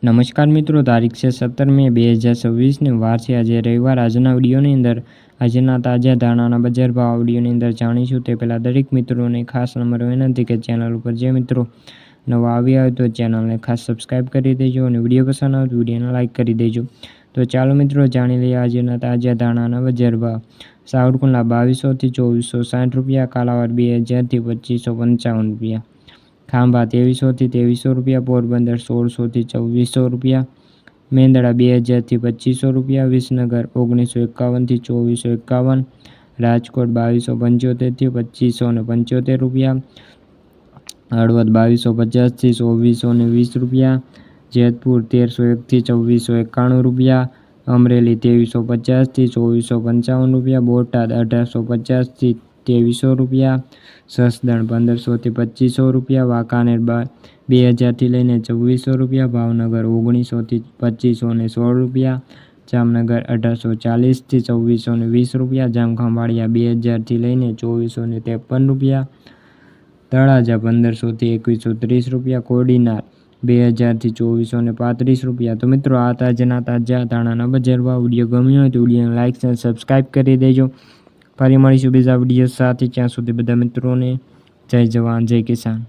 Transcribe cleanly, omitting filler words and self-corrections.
નમસ્કાર મિત્રો, તારીખ છે 17 મે 2026 વાર છે આજે રવિવાર। આજના વિડીયોની અંદર આજના તાજા ધાણાના બજાર ભાવ વિડીયોની અંદર જાણીશું। તે પહેલાં દરેક મિત્રોને ખાસ નંબર વિનંતી કે ચેનલ ઉપર જે મિત્રો નવા આવ્યા હોય તો ચેનલને ખાસ સબસ્ક્રાઈબ કરી દેજો અને વિડીયો પસંદ આવે તો વિડીયોને લાઇક કરી દેજો। તો ચાલો મિત્રો જાણી લઈએ આજના તાજા ધાણાના બજાર ભાવ। સાવરકુંડલા 2200 થી 2460 રૂપિયા, કાલાવડ 2000 થી 2555 રૂપિયા, ખાંભા 2300 થી 2300 રૂપિયા, પોરબંદર 1600 થી 2400 રૂપિયા, મેંદડા 2000 થી 2500 રૂપિયા, વિસનગર 1951 થી 2451, રાજકોટ 2275 થી 2575 રૂપિયા, હળવદ 2250 થી 2420 રૂપિયા, જેતપુર 1301 થી 2491 રૂપિયા, અમરેલી 2350 થી 2455 રૂપિયા, બોટાદ 1850 થી 2300 રૂપિયા, સસદણ 1500 થી 2500 રૂપિયા, વાંકાનેર 2000 થી લઈને 2400 રૂપિયા, ભાવનગર 1900 થી 2516 રૂપિયા, જામનગર 1840 થી 2420 રૂપિયા, જામખંભાળિયા 2000 થી લઈને 2453 રૂપિયા, તળાજા 1500 થી 2130 રૂપિયા, કોડીનાર 2000 થી 2435 રૂપિયા। તો મિત્રો આ તાજા ધાણાના બજાર ભાવ। વિડીયો ગમ્યો હોય તો વિડીયોને લાઇક અને સબસ્ક્રાઈબ કરી દેજો। ફરી મળીશું બીજા વિડીયો સાથે, ત્યાં સુધી બધા મિત્રોને જય જવાન જય કિસાન।